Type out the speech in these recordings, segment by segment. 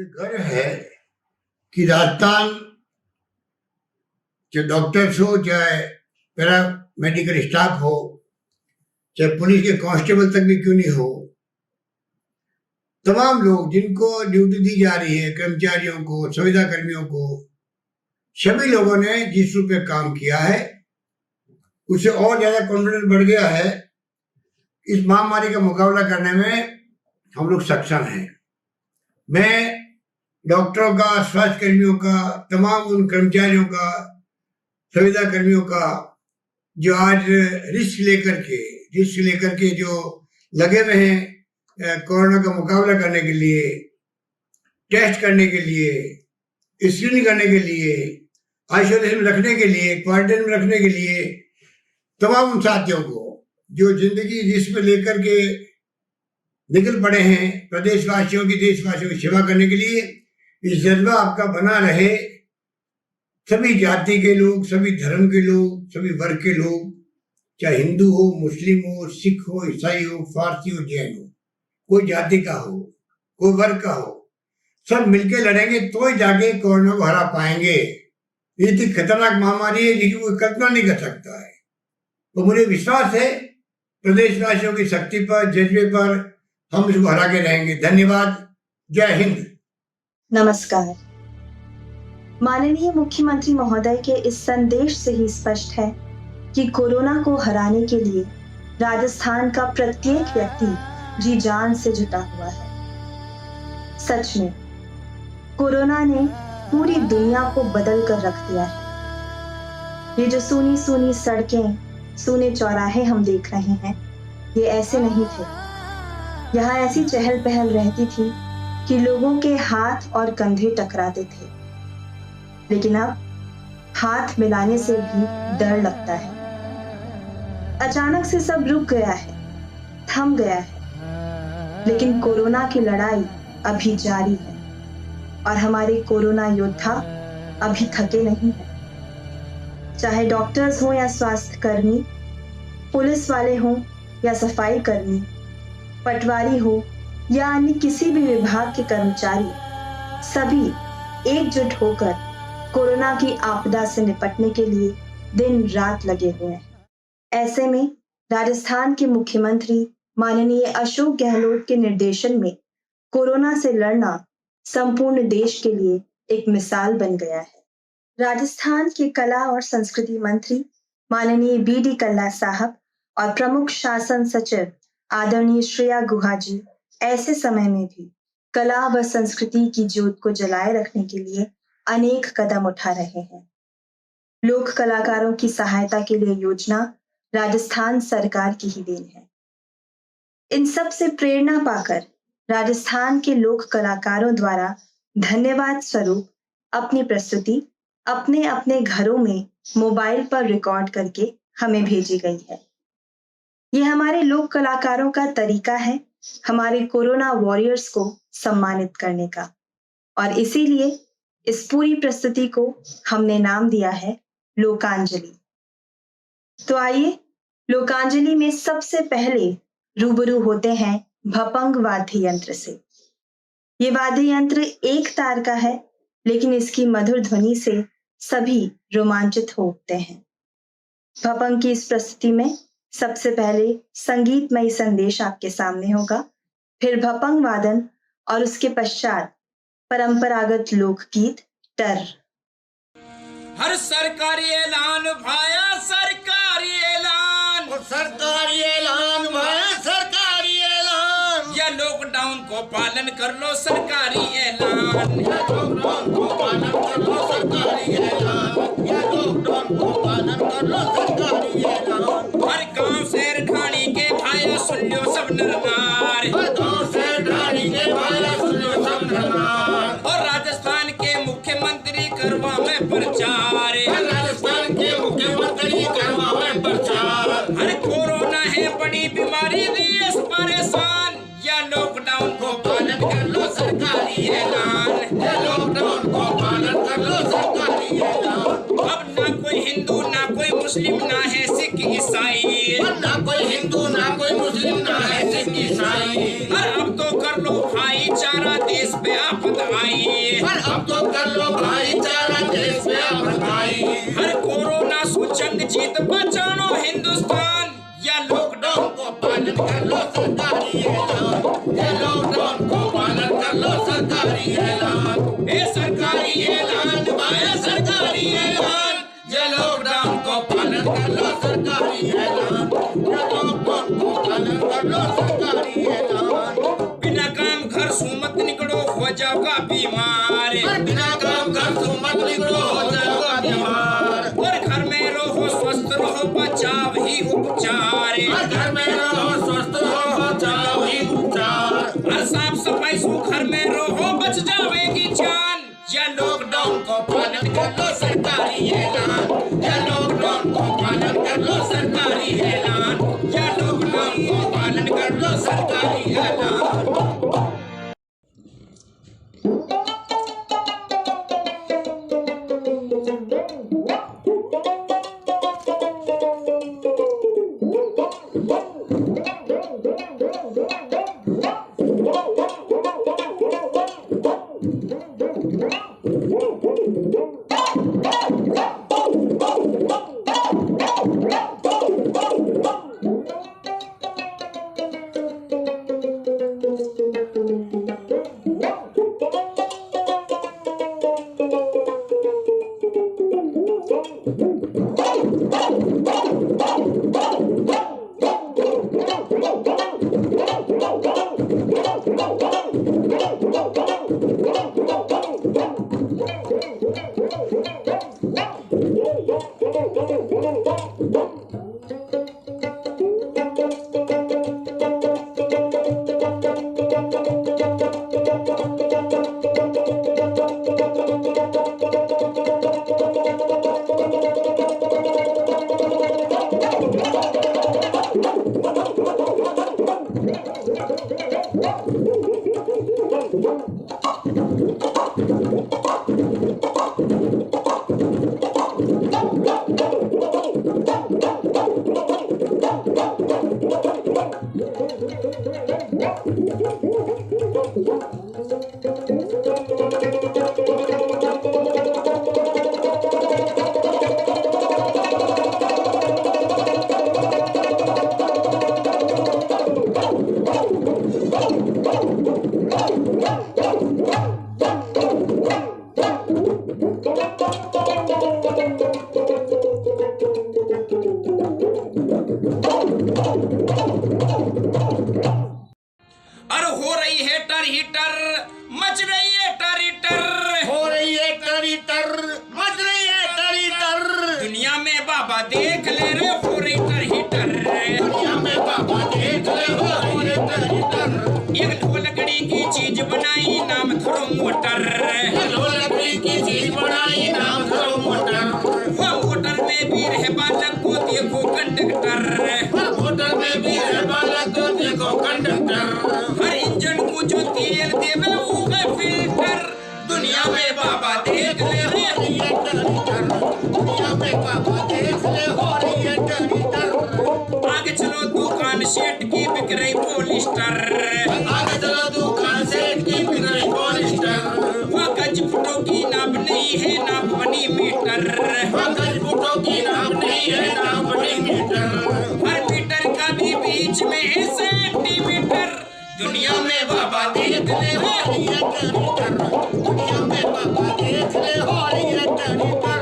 मुझे गर्व है कि राजस्थान चाहे डॉक्टर्स हो, चाहे पैरा मेडिकल स्टाफ हो, चाहे पुलिस के कांस्टेबल तक भी क्यों नहीं हो, तमाम लोग जिनको ड्यूटी दी जा रही है, कर्मचारियों को, संविदा कर्मियों को, सभी लोगों ने जिस रूप में काम किया है उससे और ज्यादा कॉन्फिडेंस बढ़ गया है। इस महामारी का मुकाबला करने में हम लोग सक्षम हैं। मैं डॉक्टरों का, स्वास्थ्य कर्मियों का, तमाम उन कर्मचारियों का, संविदा कर्मियों का जो आज रिस्क लेकर के जो लगे हुए हैं कोरोना का मुकाबला करने के लिए, टेस्ट करने के लिए, स्क्रीनिंग करने के लिए, आइसोलेशन में रखने के लिए, क्वारंटाइन में रखने के लिए, तमाम उन साथियों को जो जिंदगी रिस्क में लेकर के निकल पड़े हैं प्रदेशवासियों की, देशवासियों की सेवा करने के लिए, इस जज्बा आपका बना रहे। सभी जाति के लोग, सभी धर्म के लोग, सभी वर्ग के लोग, चाहे हिंदू हो, मुस्लिम हो, सिख हो, ईसाई हो, फारसी हो, जैन हो, कोई जाति का हो, कोई वर्ग का हो, सब मिलकर लड़ेंगे तो ही जाके कोरोना को हरा पाएंगे। ये इतनी खतरनाक महामारी है जिसकी कोई कल्पना नहीं कर सकता है। तो मुझे विश्वास है प्रदेशवासियों की शक्ति पर, जज्बे पर हम इसको हरा के रहेंगे। धन्यवाद। जय हिंद। नमस्कार। माननीय मुख्यमंत्री महोदय के इस संदेश से ही स्पष्ट है कि कोरोना को हराने के लिए राजस्थान का प्रत्येक व्यक्ति जी जान से जुटा हुआ है। सच में कोरोना ने पूरी दुनिया को बदल कर रख दिया है। ये जो सूनी सूनी सड़कें, सूने चौराहे हम देख रहे हैं, ये ऐसे नहीं थे। यहाँ ऐसी चहल पहल रहती थी कि लोगों के हाथ और कंधे टकराते थे, लेकिन अब हाथ मिलाने से भी डर लगता है। अचानक से सब रुक गया है, थम गया है, लेकिन कोरोना की लड़ाई अभी जारी है और हमारे कोरोना योद्धा अभी थके नहीं हैं। चाहे डॉक्टर्स हो या स्वास्थ्य कर्मी, पुलिस वाले हों या सफाई कर्मी, पटवारी हो या अन्य किसी भी विभाग के कर्मचारी, सभी एकजुट होकर कोरोना की आपदा से निपटने के लिए दिन रात लगे हुए हैं। ऐसे में राजस्थान के मुख्यमंत्री माननीय अशोक गहलोत के निर्देशन में कोरोना से लड़ना संपूर्ण देश के लिए एक मिसाल बन गया है। राजस्थान के कला और संस्कृति मंत्री माननीय BD कल्ला साहब और प्रमुख शासन सचिव आदरणीय श्रेया गुहा जी ऐसे समय में भी कला व संस्कृति की ज्योत को जलाए रखने के लिए अनेक कदम उठा रहे हैं। लोक कलाकारों की सहायता के लिए योजना राजस्थान सरकार की ही देन है। इन सब से प्रेरणा पाकर राजस्थान के लोक कलाकारों द्वारा धन्यवाद स्वरूप अपनी प्रस्तुति अपने अपने घरों में मोबाइल पर रिकॉर्ड करके हमें भेजी गई है। ये हमारे लोक कलाकारों का तरीका है हमारे कोरोना वॉरियर्स को सम्मानित करने का, और इसीलिए इस पूरी प्रस्तुति को हमने नाम दिया है लोकांजलि। तो आइए लोकांजलि में सबसे पहले रूबरू होते हैं भपंग वाद्य यंत्र से। ये वाद्य यंत्र एक तार का है, लेकिन इसकी मधुर ध्वनि से सभी रोमांचित हो उठते हैं। भपंग की इस प्रस्तुति में सबसे पहले संगीतमय संदेश आपके सामने होगा, फिर भपंग वादन और उसके पश्चात परंपरागत लोकगीत टर। हर सरकारी ऐलान भाया, सरकारी ऐलान, सरकारी ऐलान भाया, सरकारी ऐलान, या लॉकडाउन को पालन कर लो, सरकारी ऐलान, या लॉकडाउन को पालन कर लो, सरकारी ऐलान, या लॉकडाउन को पालन कर लो, सरकारी ऐलान। हर गांव शहर ढाणी के भाया सुन लो सब नरनार, हर गांव शहर ढाणी के भाया सुन लो सब नरनार, और राजस्थान के मुख्यमंत्री करवा में प्रचार, राजस्थान के मुख्यमंत्री करवा में प्रचार। हर कोरोना है बड़ी बीमारी, देश परेशान, या लॉकडाउन को पालन कर लो, सरकारी ऐलान, या लॉकडाउन को पालन कर लो, सरकारी ऐलान। अब ना कोई हिंदू, ना कोई मुस्लिम, ना है सिख ईसाई, ना कोई हिंदू, ना कोई मुस्लिम, ना है सिख ईसाई। हर अब तो कर लो भाईचारा, देश पे आफत आई, हित बचानो हिंदुस्तान या लॉकडाउन को पालन कर लो सरकारी ऐलान, ये लॉकडाउन को पालन कर लो सरकारी ऐलान, ए सरकारी ऐलान भाई सरकारी ऐलान, ये लॉकडाउन को पालन कर लो सरकारी ऐलान, ये लॉकडाउन को पालन कर लो सरकारी ऐलान, बिना काम घर से मत निकलो हो जाओगा बीमार बिना काम घर से मत निकलो हो जाओगा बीमार, और घर में रहो स्वस्थ रहो बचाव ही उपचार घर में रहो स्वस्थ रहो बचाओ ही उपचार, हर साफ सफाई सु घर में रहो बच जाएगी जान या लॉकडाउन को पालन कर लो सरकारी ऐलान, ये लॉकडाउन को पालन कर लो सरकारी ऐलान, या लॉकडाउन को पालन कर लो सरकारी ऐलान। और हो रही है टर ही टर मच रही है टर ही टर हो रही है टरी टर, मच रही है टरी टर, दुनिया में बाबा देख ले रे हो रही टर ही टर दुनिया में बाबा देख ले हो रही है टरी टर, एक लकड़ी की चीज बनाई नाम थरो मोटर लो लकड़ी की चीज बनाई नाम धरो मोटर, वो मोटर में भी रह बालक को देखो कंडक्टर मोटर में भी है बालक को देखो कंडक्टर, हर इंजन को जो तेल देवे वो है फिल्टर दुनिया में बाबा देख ले रे हो रही है टरी टर, दुनिया में बाबा देख ले हो रही है टरी टर, आगे चलो दुकान सेट की बिक रही पोलिस्टर आगे चलो दुकान से की बिक रही पॉलिस्टर, वो गज फुटों की नाप नहीं है नाप बनी मीटर गज फुटों की नाप नहीं है नाप बनी मीटर, हर मीटर का भी बीच में है सेंटीमीटर दुनिया में बाबा देख ले हो रे रही है टरी टर, दुनिया में बाबा देख ले हो रही है टरी टर,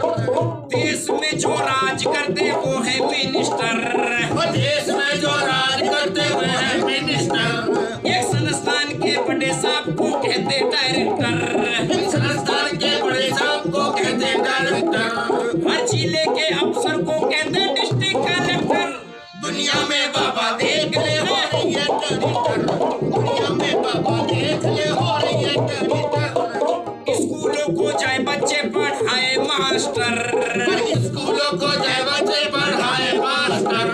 देश में जो राज करते वो है मिनिस्टर देश में जो राज करते हुए हैं मिनिस्टर, एक संस्थान के बड़े साहब को कहते डायरेक्टर इस संस्थान के बड़े साहब को कहते डायरेक्टर, हर जिले के अफसर को कहते डिस्ट्रिक्ट कलेक्टर दुनिया में बाबा देख ले हो रे रही है टरी टर, दुनिया में बाबा देख ले हो रही है टरी टर, स्कूलों को जाए बच्चे पढ़ाए मास्टर स्कूलों को जाए बच्चे पढ़ाए मास्टर,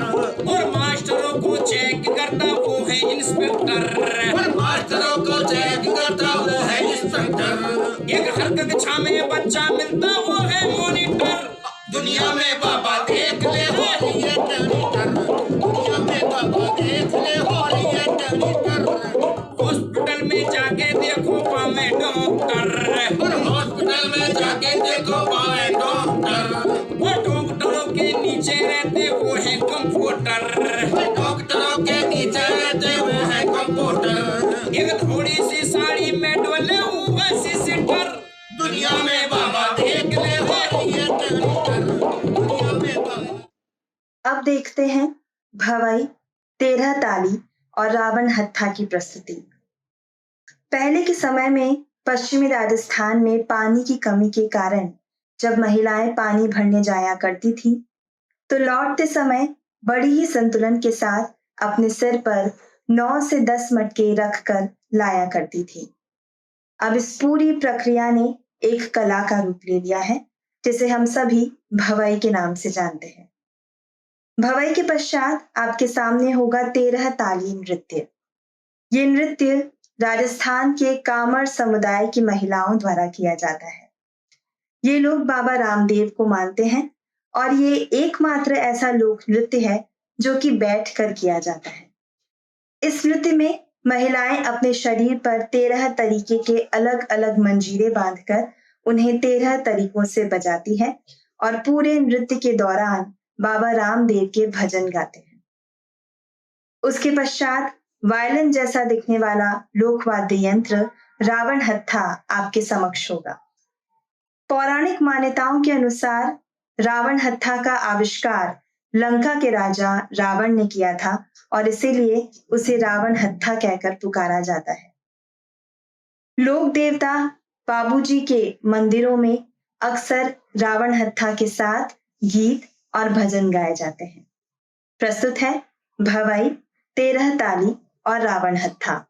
और मास्टरों को चेक करता वो है इंस्पेक्टर और मास्टरों को चेक करता वो है इंस्पेक्टर, एक हर कक्षा में बच्चा मिलता वो है मॉनिटर दुनिया में बाबा देख ले हो रे रही है टरी टर, दुनिया में बाबा देख ले हो रही है टरी टर, हॉस्पिटल में जाके देखो पावे डॉक्टर और हॉस्पिटल में जाके देखो पाए डॉक्टर, वो डॉक्टरों के नीचे रहते डॉक्टर, डॉक्टरों के नीचे देव है कंप्यूटर। एक थोड़ी सी साड़ी में डोले हुआ सिस्टर, दुनिया में बाबा देख ले हो ये टेलीटर। दुनिया में बाबा। अब देखते हैं भवई, 13 ताली और रावण हत्था की प्रस्तुति। पहले के समय में पश्चिमी राजस्थान में पानी की कमी के कारण जब महिलाएं पानी भरने जाया करती थी तो लौटते समय बड़ी ही संतुलन के साथ अपने सिर पर 9 से 10 मटके रखकर लाया करती थी। अब इस पूरी प्रक्रिया ने एक कला का रूप ले लिया है जिसे हम सभी भवई के नाम से जानते हैं। भवई के पश्चात आपके सामने होगा 13 ताली नृत्य। ये नृत्य राजस्थान के कामर समुदाय की महिलाओं द्वारा किया जाता है। ये लोग बाबा रामदेव को मानते हैं और ये एकमात्र ऐसा लोक नृत्य है जो कि बैठ कर किया जाता है। इस नृत्य में महिलाएं अपने शरीर पर 13 तरीके के अलग अलग मंजीरे बांधकर उन्हें 13 तरीकों से बजाती है और पूरे नृत्य के दौरान बाबा रामदेव के भजन गाते हैं। उसके पश्चात वायलिन जैसा दिखने वाला लोकवाद्य यंत्र रावण हत्था आपके समक्ष होगा। पौराणिक मान्यताओं के अनुसार रावण हत्था का आविष्कार लंका के राजा रावण ने किया था और इसीलिए उसे रावण हत्था कहकर पुकारा जाता है। लोक देवता बाबूजी के मंदिरों में अक्सर रावण हत्था के साथ गीत और भजन गाए जाते हैं। प्रस्तुत है भवई, 13 ताली और रावण हत्था।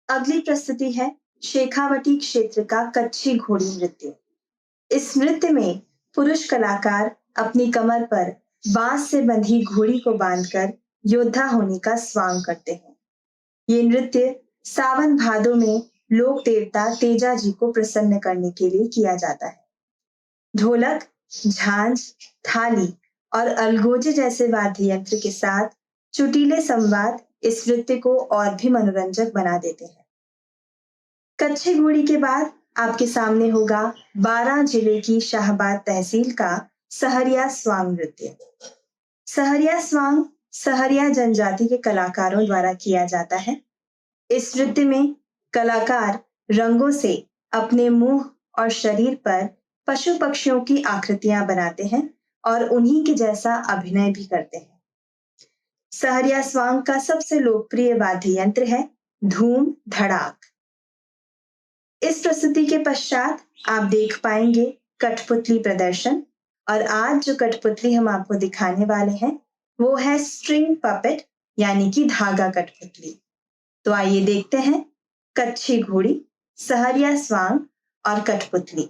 अगली प्रस्तुति है शेखावटी क्षेत्र का कच्छी घोड़ी नृत्य। इस नृत्य में पुरुष कलाकार अपनी कमर पर बांस से बंधी घोड़ी को बांधकर योद्धा होने का स्वांग करते हैं। ये नृत्य सावन भादो में लोक देवता तेजा जी को प्रसन्न करने के लिए किया जाता है। ढोलक, झांझ, थाली और अलगोजे जैसे वाद्य यंत्र के साथ चुटीले संवाद इस नृत्य को और भी मनोरंजक बना देते हैं। कच्छी घोड़ी के बाद आपके सामने होगा 12 जिले की शाहबाद तहसील का सहरिया स्वांग नृत्य। सहरिया स्वांग सहरिया जनजाति के कलाकारों द्वारा किया जाता है। इस नृत्य में कलाकार रंगों से अपने मुंह और शरीर पर पशु पक्षियों की आकृतियां बनाते हैं और उन्हीं के जैसा अभिनय भी करते हैं। सहरिया स्वांग का सबसे लोकप्रिय वाद्य यंत्र है धूम धड़ाक। इस प्रस्तुति के पश्चात आप देख पाएंगे कठपुतली प्रदर्शन, और आज जो कठपुतली हम आपको दिखाने वाले हैं वो है स्ट्रिंग पपेट यानी कि धागा कठपुतली। तो आइए देखते हैं कच्छी घोड़ी, सहरिया स्वांग और कठपुतली।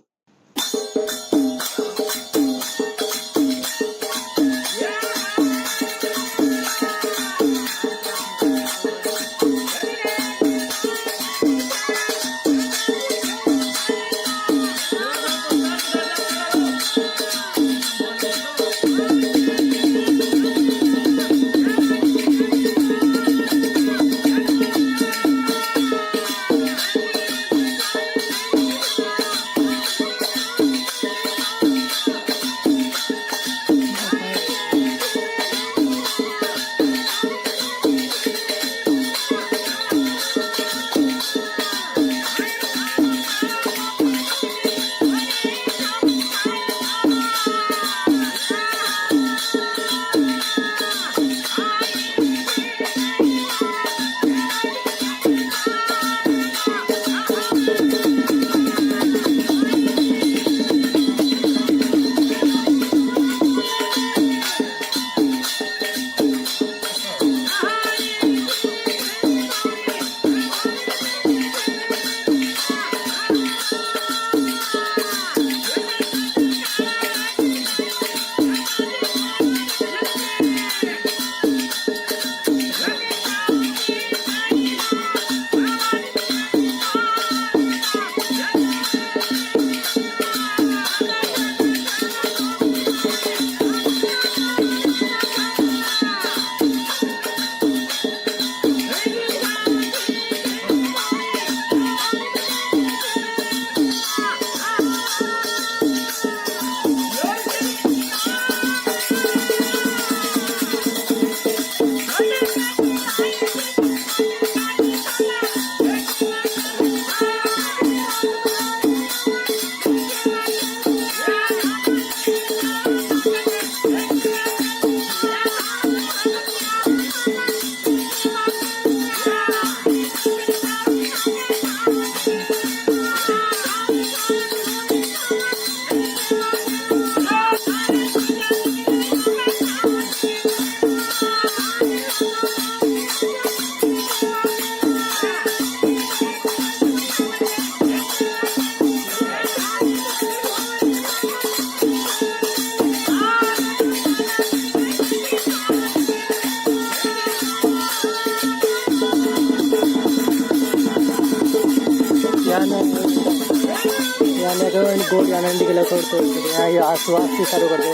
गोल आनंद के लिए आश्वास चालू कर दे।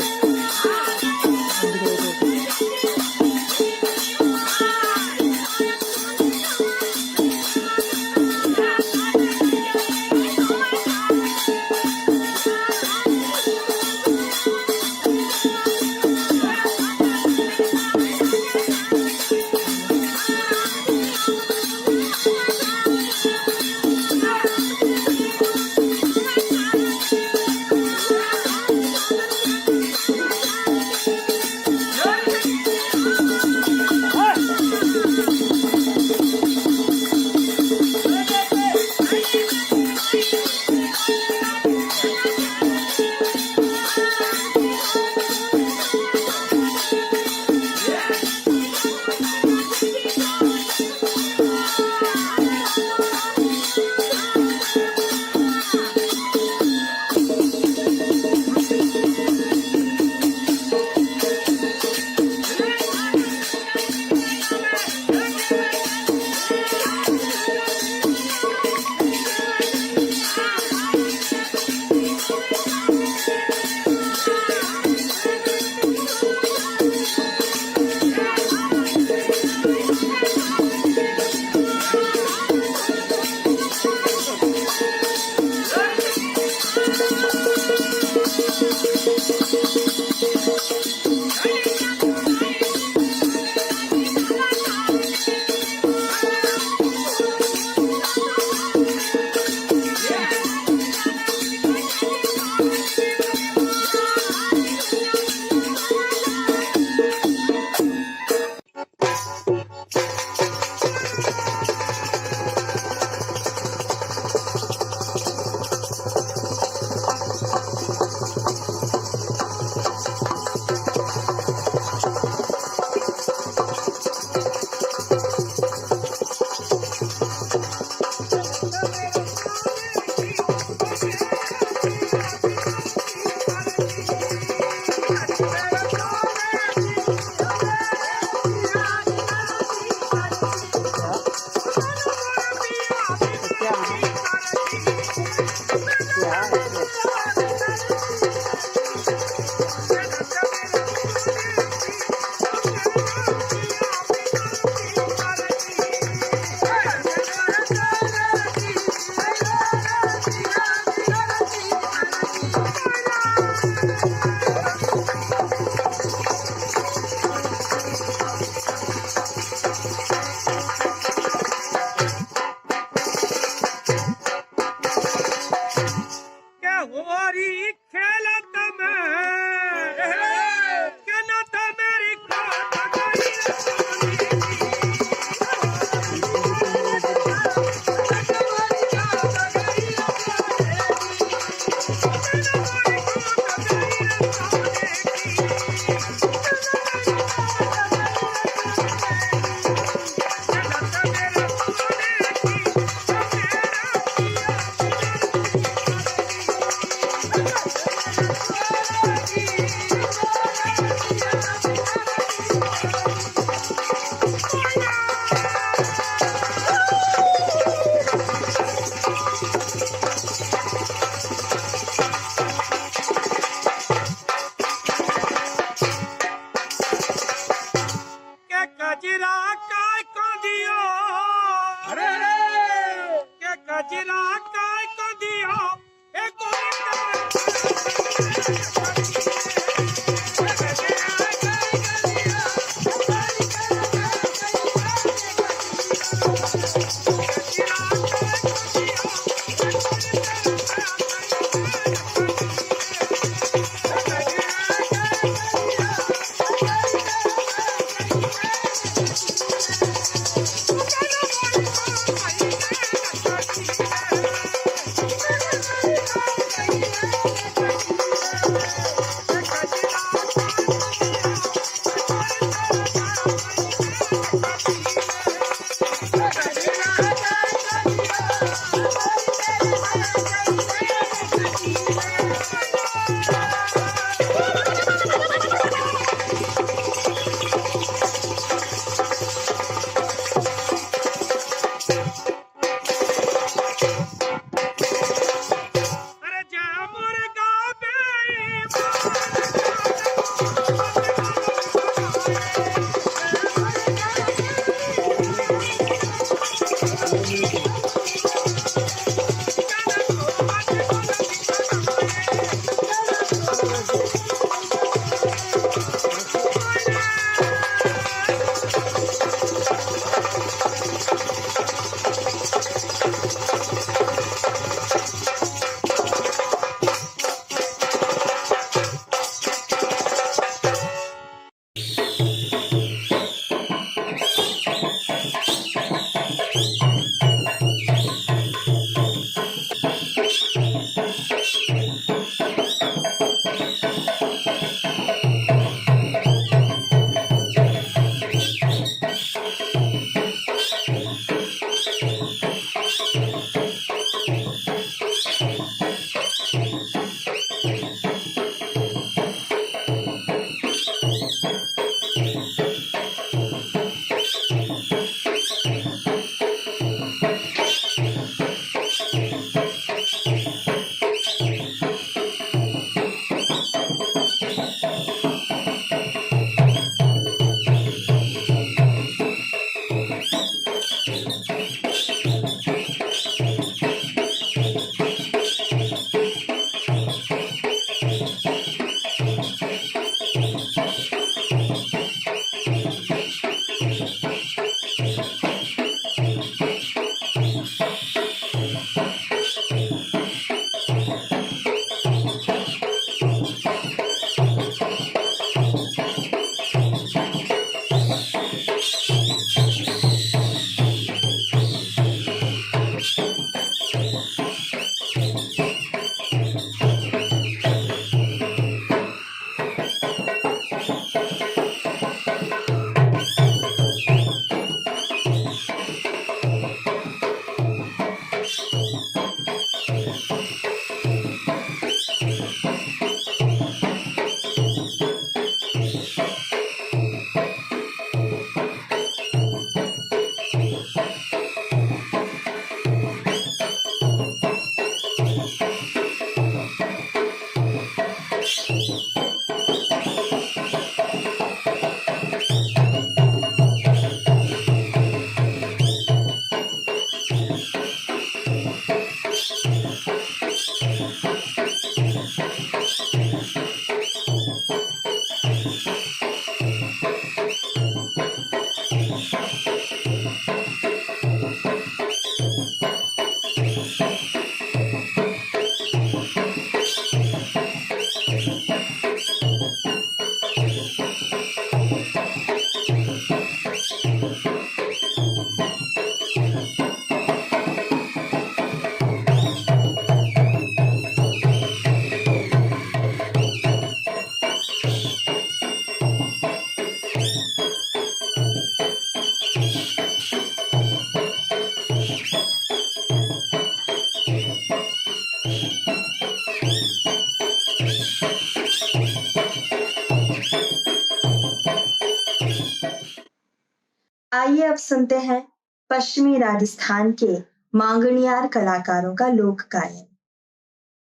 आइए अब सुनते हैं पश्चिमी राजस्थान के मांगणियार कलाकारों का लोक गायन।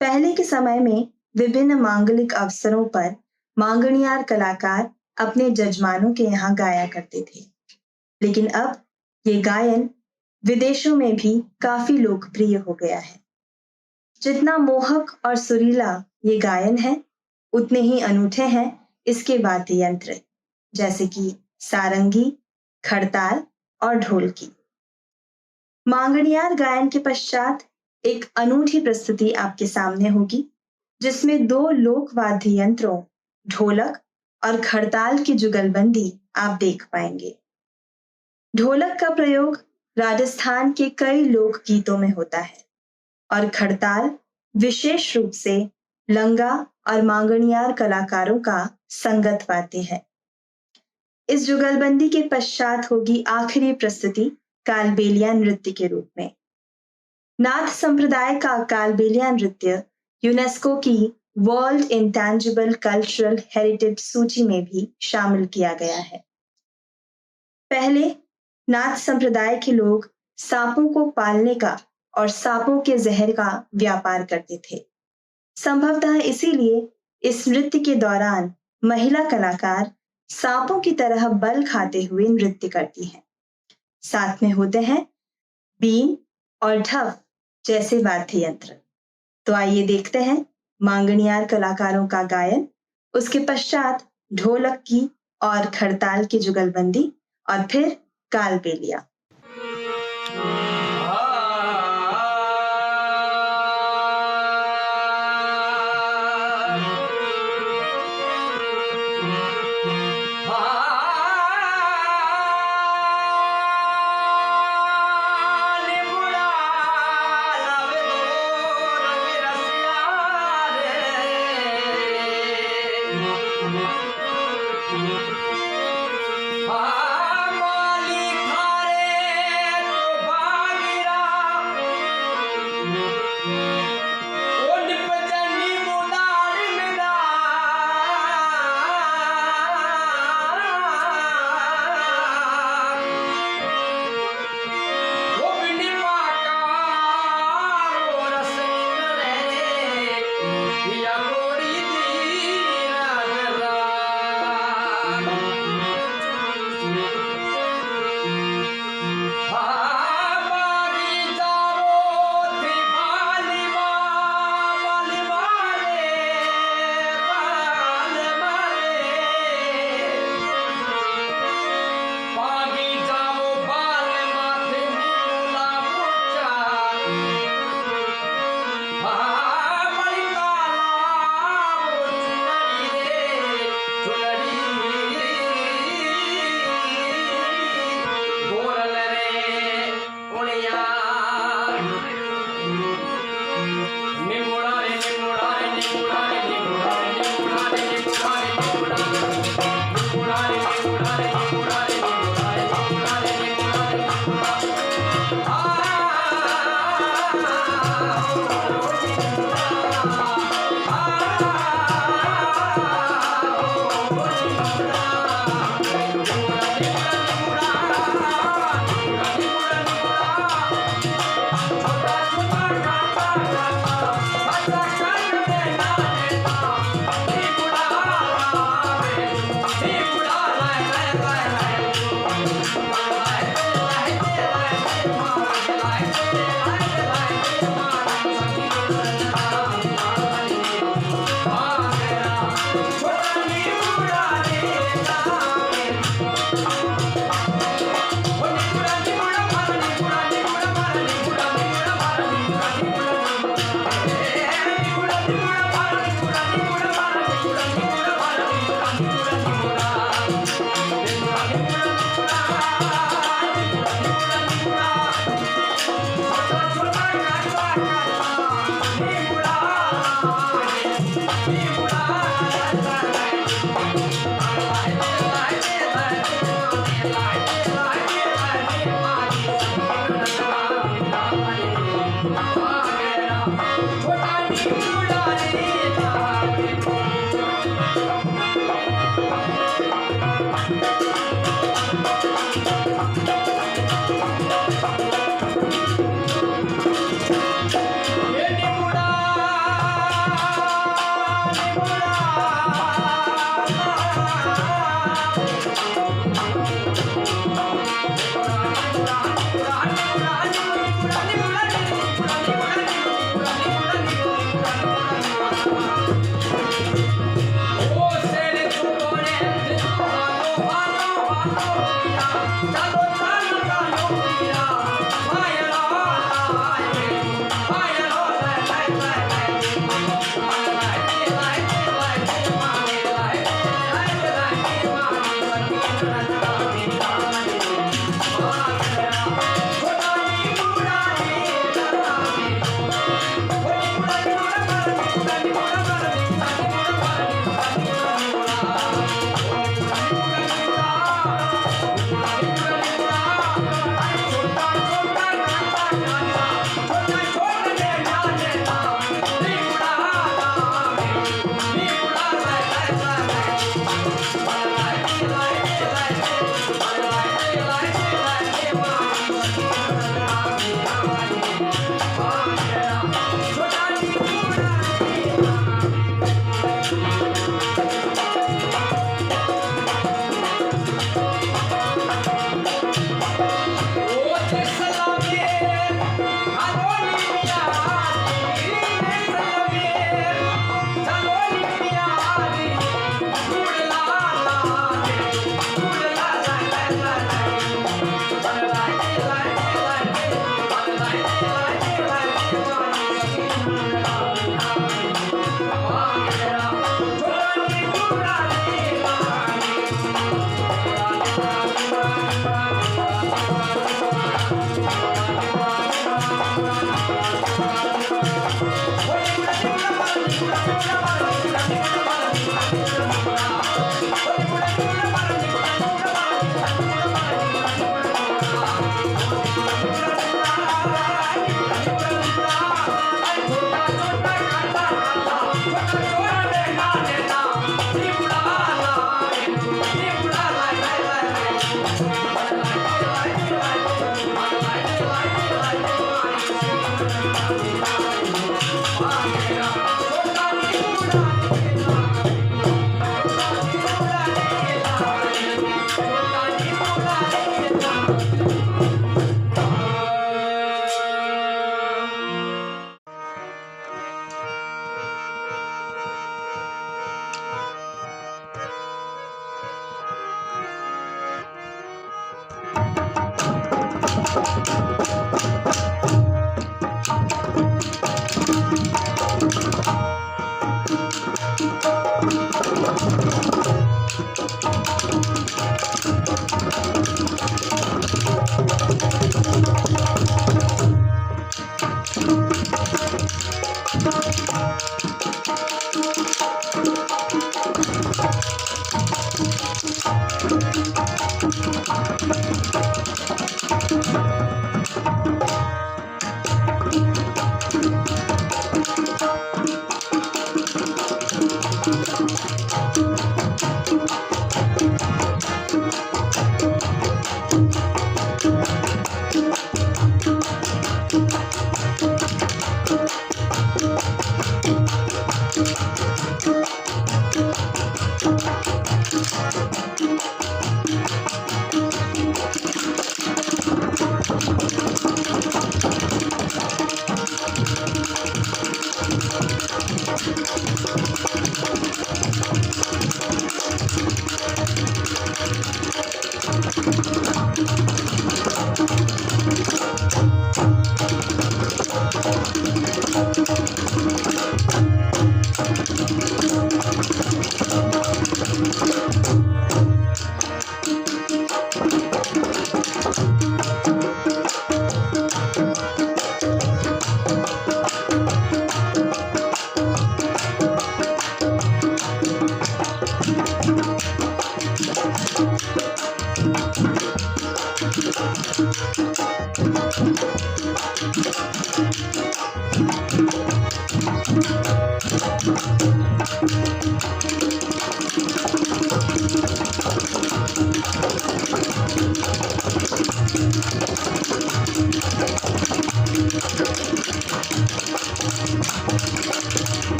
पहले के समय में विभिन्न मांगलिक अवसरों पर मांगणियार कलाकार अपने जजमानों के यहाँ गाया करते थे, लेकिन अब ये गायन विदेशों में भी काफी लोकप्रिय हो गया है। जितना मोहक और सुरीला ये गायन है, उतने ही अनूठे हैं इसके वाद्य यंत्र, जैसे कि सारंगी, खड़ताल और ढोलकी। मांगणियार गायन के पश्चात एक अनूठी प्रस्तुति आपके सामने होगी, जिसमें 2 लोक वाद्य यंत्रों ढोलक और खड़ताल की जुगलबंदी आप देख पाएंगे। ढोलक का प्रयोग राजस्थान के कई लोक गीतों में होता है और खड़ताल विशेष रूप से लंगा और मांगणियार कलाकारों का संगत वाद्य है। इस जुगलबंदी के पश्चात होगी आखिरी प्रस्तुति कालबेलिया नृत्य के रूप में। नाथ संप्रदाय का कालबेलिया नृत्य यूनेस्को की वर्ल्ड इंटैंजिबल कल्चरल हेरिटेज सूची में भी शामिल किया गया है। पहले नाथ संप्रदाय के लोग सांपों को पालने का और सांपों के जहर का व्यापार करते थे। संभवतः इसीलिए इस नृत्य के दौरान महिला कलाकार सांपों की तरह बल खाते हुए नृत्य करती हैं। साथ में होते हैं बीन और ढफ जैसे वाद्य यंत्र। तो आइए देखते हैं मांगणियार कलाकारों का गायन, उसके पश्चात ढोलक की और खड़ताल की जुगलबंदी और फिर कालबेलिया।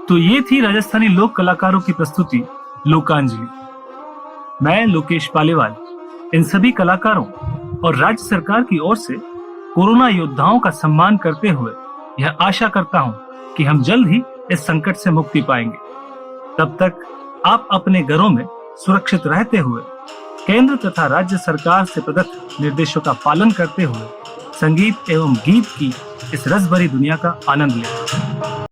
तो ये थी राजस्थानी लोक कलाकारों की प्रस्तुति लोकांजलि। मैं लोकेश पालीवाल इन सभी कलाकारों और राज्य सरकार की ओर से कोरोना योद्धाओं का सम्मान करते हुए यह आशा करता हूं कि हम जल्द ही इस संकट से मुक्ति पाएंगे। तब तक आप अपने घरों में सुरक्षित रहते हुए केंद्र तथा राज्य सरकार से प्रदत्त निर्देशों का पालन करते हुए संगीत एवं गीत की इस रस भरी दुनिया का आनंद लें।